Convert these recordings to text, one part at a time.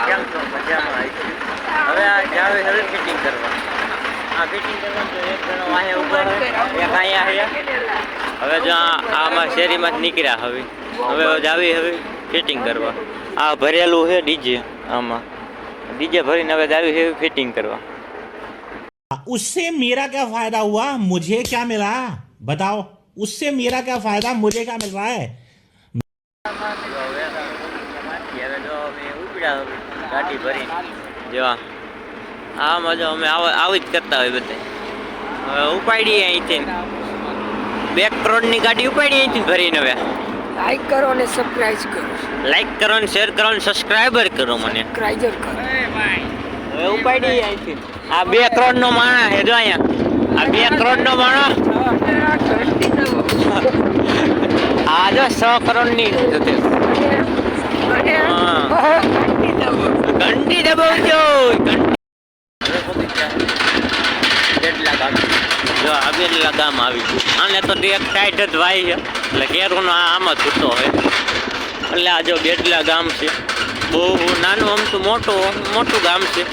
કેમ છો? મજામાં આવી. હવે આ જાવે હવે ફિટિંગ કરવા. આ ફિટિંગ કરવાનું તો એક જણો વાહે ઉભો છે, એક અહીંયા છે. હવે જો આમાં શેરીમાં જ નીકળ્યા હવે જાવી હવે ફિટિંગ કરવા. આ ભરેલું છે ડીજે, આમાં ડીજે ભરીને હવે જાવી છે ફિટિંગ કરવા. उससे मेरा क्या फायदा हुआ, मुझे क्या मिला बताओ। उससे मेरा क्या फायदा, मुझे क्या मिल रहा है। ગાડી ભરી જો આમાં જો અમે આવી જ કરતા હોય બધા. હવે ઉપાડીએ અહીંથી 2 કરોડની ગાડી ઉપાડીએ અહીંથી ભરીને. હવે લાઈક કરો અને સબસ્ક્રાઇબ કરો. લાઈક કરો અને શેર કરો અને સબસ્ક્રાઇબર કરો મને. ક્રાઇઝર કરો. હવે ઉપાડીએ અહીંથી. આ 2 કરોડનો માણસ છે જો અહીંયા. આ 2 કરોડનો માણસ. આ જો 100 કરોડની ઘંટી દબાવજો. જો આ બેટલા ગામ આવી ગયું. આને તો એક ટાઈટ જ વાય છે એટલે કેરોનો આમાં છૂટો હોય. એટલે આ જો બેટલા ગામ છે, બહુ નાનું અમથું મોટું ગામ છે.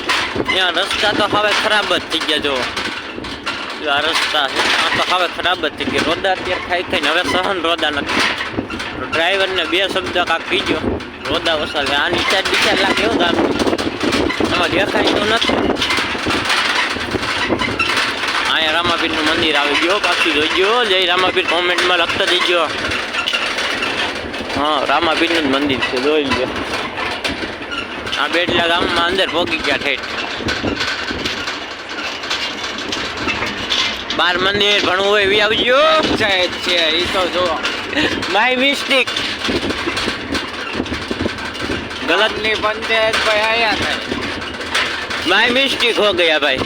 ત્યાં રસ્તા તો હવે ખરાબ જ થઈ ગયા. જો આ રસ્તા છે આ તો હવે ખરાબ જ થઈ ગયા. રોદા અત્યારે ખાઈને હવે સહન રોદા નથી. ડ્રાઈવરને 2 શબ્દ કાંક કીધો, રોદા વસાવે. આની 4 લાખ એવું ગામ એમાં દેખાય તો નથી. અહીંયા રામાપીરનું મંદિર આવી ગયો, પાછું જોઈજો. જય રામાપીર કોમેન્ટમાં લખતા જઈજો. હા, રામાપીરનું જ મંદિર છે, જોઈ લો. આ બેટલા ગામમાં અંદર પહોંચી ગયા ઠેઠ. 12 મંદિર ભણવું હોય એવી આવજો. છે એ તો જો માય મિસ્ટેક. ગલતની પંચાયત ભાઈ આયા થાય. માય મિસ્ટેક હો ગયા ભાઈ.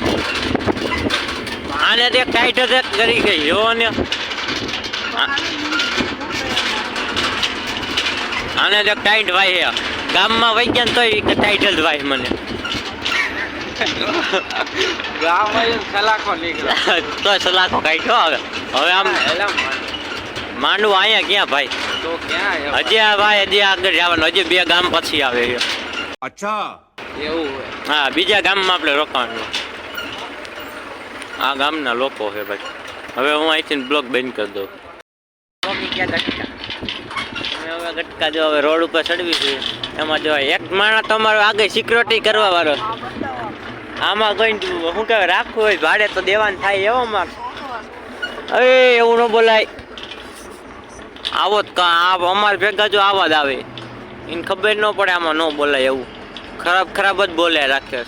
આને તે ટાઈટ જ કરી ગઈ જો ને. આને તો ટાઈટ ભાઈ ગામમાં વહી ગયા તો ટાઈટ જ ભાઈ મને. ગામ સલાખો નીકળ્યો તો સલાખો કાઢ્યો. હવે આમ માંડવું અહીંયા ક્યાં ભાઈ? તો ક્યાં હજી આ ભાઈ હજી આગળ જવાનું. હજી 2 ગામ પછી આવે. અચ્છા એવું હોય. હા, બીજા ગામમાં આપણે રોકાવાનું. આ ગામના લોકો છે ભાઈ. હવે હું અહીંથી બ્લોક બંધ કરી દઉં. હવે ગટકા જો હવે રોડ ઉપર ચડવી છે. એમાં જો એક માણસ તમારો આગળ સિક્યોરિટી કરવા વાળો. આમાં કોઈ શું કહેવાય રાખવું હોય ભાડે તો દેવાનું થાય એવો માર. હવે એવું ન બોલાય. આવો જ અમારે ભેગા જો આવા જ આવે. એને ખબર ન પડે આમાં ન બોલાય એવું. ખરાબ જ બોલે રાખે.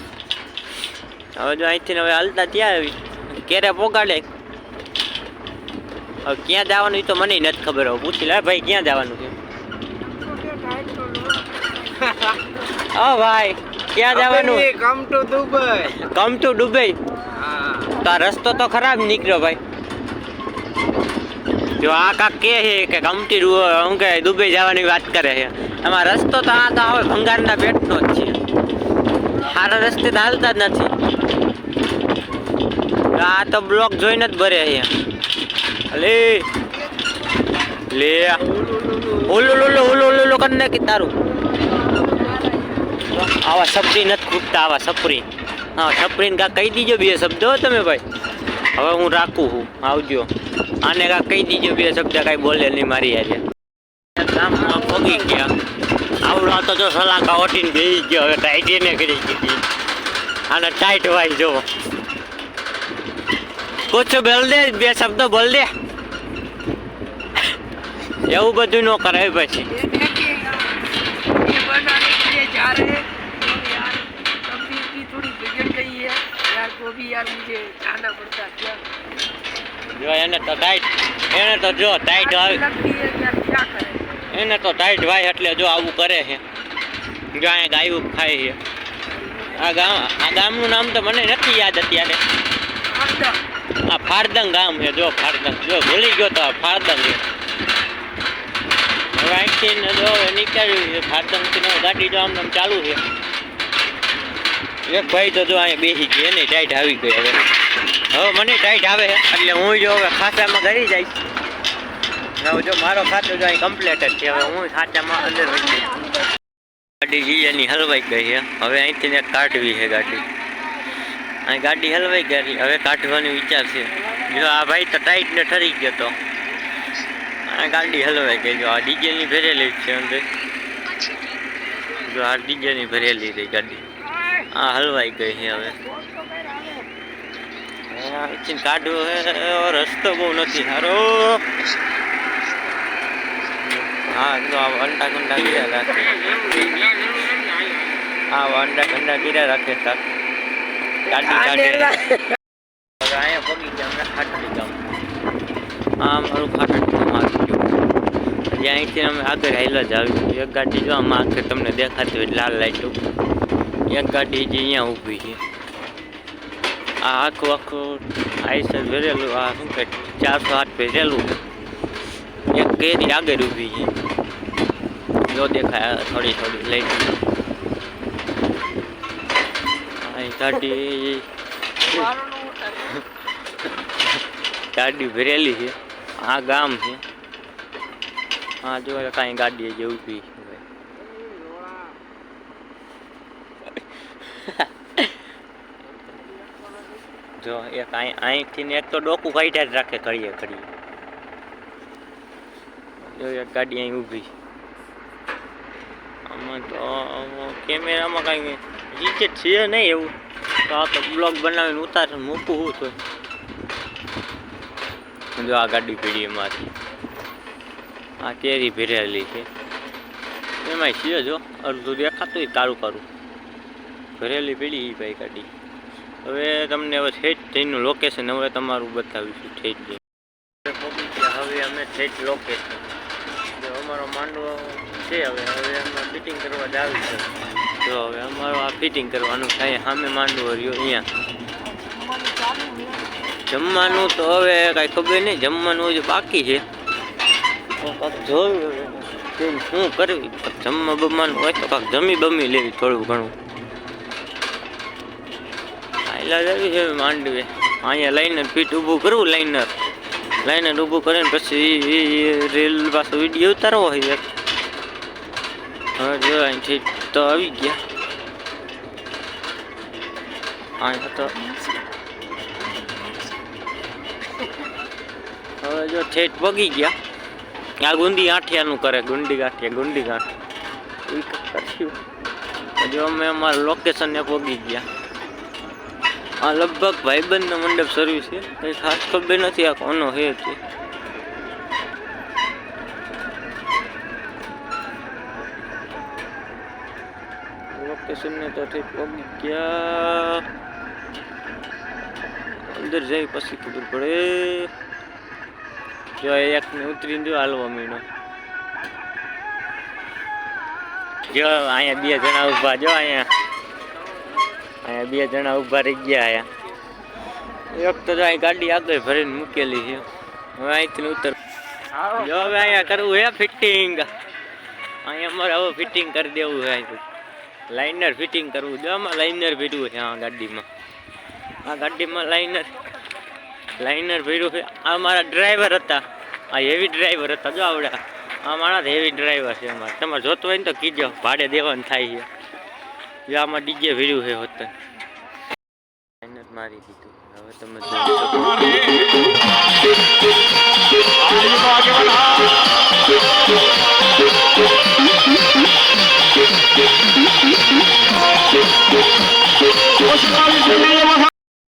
હવે જો અહીંથી હવે હાલતા ત્યાં આવી ક્યારે પોગાડે. હવે ક્યાં જવાનું એ તો મને નથી ખબર. હવે પૂછી લે ભાઈ ક્યાં જવાનું છે. હા ભાઈ ક્યાં જવાનું? Come to Dubai. Come to Dubai. હા તો આ રસ્તો તો ખરાબ નીકળ્યો ભાઈ. જો આ કાક કે છે કે કમટી શું કે દુબઈ જવાની વાત કરે છે. એમાં રસ્તો તો આ તો હવે ભંગારના પેટનો જ છે. સારા રસ્તે તો હાલતા જ નથી. આ તો બ્લોક જોઈને જ ભરે છે. લે ઓલું કરી નાખી તારું. આવા સપરી નથી ખૂટતા. આવા સપરી. હા, સપરીને કાંક કહી દીજો 2 શબ્દો તમે ભાઈ. હવે હું રાખું છું. આવજો. આને કાંક કહી દીજો 2 શબ્દ. કાંઈ બોલે નહીં મારી આજે. ગામમાં પગી ગયા. આવડો તો જો સલાખા ઓટીને બેસી ગયો. હવે ટાઈટ એને કરી દીધી. આને ટાઈટ વાય જો. કુછ બોલ દે, 2 શબ્દ બોલ દે. એવું બધું ન કરાય પછી. જો એને તો ટાઈટ આવે. એને તો ટાઈટ વાય એટલે જો આવું કરે છે. જો અહીંયા ગાયું ખાય છે. આ ગામનું નામ તો મને નથી યાદ અત્યારે. આ ફારદંગ ગામ છે. જો ફારદંગ જો ભૂલી ગયો તો ફારદંગ છે. હવે અહીંથી જો નીકળ્યું છે ફારદંગથી. ગાડી જો આમ ચાલુ છે. એક ભાઈ તો જો અહીંયા બેસી ગઈ. એને ટાઈટ આવી ગઈ. હવે મને ટાઈટ આવે છે એટલે હું જો હવે ખાતામાં ઘરી જઈશ. હવે જો મારો ખાતો જો અહીં કમ્પ્લીટ જ છે. હવે હું ખાતામાં અંદર વહી જઈશ. ગાડી જીજાની હલવાઈ ગઈ છે, હવે અહીંથી ને કાઢવી છે ગાડી. અહીં ગાડી હલવાઈ ગઈ, હવે કાઢવાનો વિચાર છે. જો આ ભાઈ તો ટાઈટ ને ઠરી ગયો તો આ ગાડી હલવાઈ ગઈ. જો આ ડીજેની ભરેલી જ છે અંદર. જો આ ડીજેની ભરેલી રહી ગાડી, આ હલવાઈ ગઈ છે. હવે અહીંથી કાઢવો છે, રસ્તો બહુ નથી સારો. હા તો આ અંડા કંડા ગીરા રાખે, હા અંડા કંડા ગીરા રાખે સાહેબ. ગાડી કાઢે હવે અહીંયા પગી ગયા અમે ખાટલી ગામ. આ અમારું ખાટલી ગામ આવી ગયું. હજી અહીંથી અમે આગળ હાઈલા જ આવી. એક ગાડી જો આમાં આગળ તમને દેખાતી હોય લાલ લાઈટો, એક ગાડી હજી અહીંયા ઊભી છે. આ આખું આઈસર ભરેલું, આ શું કહે 408 ભરેલું. એક કેરી આગળ ઊભી છે, જો દેખાય થોડી થોડી લાઈટ. ગાડી ભરેલી છે. આ ગામ છે. હા જો કાંઈ ગાડી જે ઊભી છે. જો એક અહીંથી ને એક તો ડોકું કાઢ્યા જ રાખે ઘડીએ ઘડીએ. જો એક ગાડી અહીં ઊભી. આમાં તો કેમેરામાં કાંઈ રિજેક્ટ છે નહીં એવું, તો આ તો બ્લોગ બનાવીને ઉતારે મૂકવું હું તો. જો આ ગાડી પીડી એમાંથી, આ કેરી ભરેલી છે એમાં છે. જો અડધું દેખાતું કાળું કાળું ભરેલી પીડી ભાઈ ગાડી. હવે તમને હવે ઠેઠ જઈનું લોકેશન હવે તમારું બતાવીશું. ઠેઠ જઈને હવે અમે ઠેઠ લોકેશન, જો અમારો માંડવો છે. હવે અમે ફિટિંગ કરવા જ આવી છે. જો હવે અમારો આ ફિટિંગ કરવાનું થાય. સામે માંડવો રહ્યો અહીંયા. જમવાનું તો હવે કાંઈ ખબર નહીં, જમવાનું હજી બાકી છે. જોયું શું કરવી, જમવા બમવાનું હોય તો કાંઈક જમી બમી લેવી થોડું ઘણું. આયલા જવી છે માંડવે. અહીંયા લાઈનર ફીટ ઊભું કરવું, લાઈનર ઊભું કરીને પછી રેલ પાછો વિડીયો ઉતારવો હોય. હવે જો અહીંથી તો આવી ગયા. અહીંયા તો હવે જો ઠેઠ પગી ગયા. આ ગુંદી ગાંઠિયાનું કરે, ગુંડી ગાંઠ એ કરશું. જો અમે અમારા લોકેશનને પગી ગયા. આ લગભગ ભાઈબંધનો મંડપ સર્વિસ છે, કંઈ ખાસ ખબર નથી આ કોનો છે તે. લોકેશનને તો ઠીક પગી ગયા. અંદર જઈ પછી ખબર પડે. જો એકને ઉતરીને જો હાલવા માંડ્યો. જો અહીંયા 2 જણા ઊભા, જો અહીંયા 2 જણા ઊભા રહી ગયા. એક તો જો અહીં ગાડી આગળ ભરીને મૂકેલી છે. હવે અહીંથી ઉતર. જો હવે અહીંયા કરવું હે ફિટિંગ. અહીંયા અમારે હવે ફિટિંગ કરી દેવું છે. અહીંથી લાઇનર ફિટિંગ કરવું. જો આમાં લાઇનર ભર્યું છે. આ ગાડીમાં લાઇનર ભર્યું છે. આ મારા ડ્રાઈવર હતા, આ હેવી ડ્રાઈવર હતા. જો આવડે આ મારા હેવી ડ્રાઈવર છે અમારે. તમારે જોતો હોય ને તો કીજો, ભાડે દેવાનું થાય છે. જો આમાં ડીજે ભર્યું છે હોત લાઇનર મારી દીધું. હવે તમે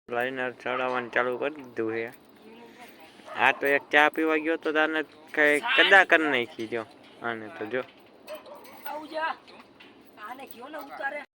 લાઇનર ચડાવવાનું ચાલુ કરી દીધું છે. આ તો એક ચા પીવા ગયો તો તાને કઈ કદા કરી નાખી. જો આને તો જો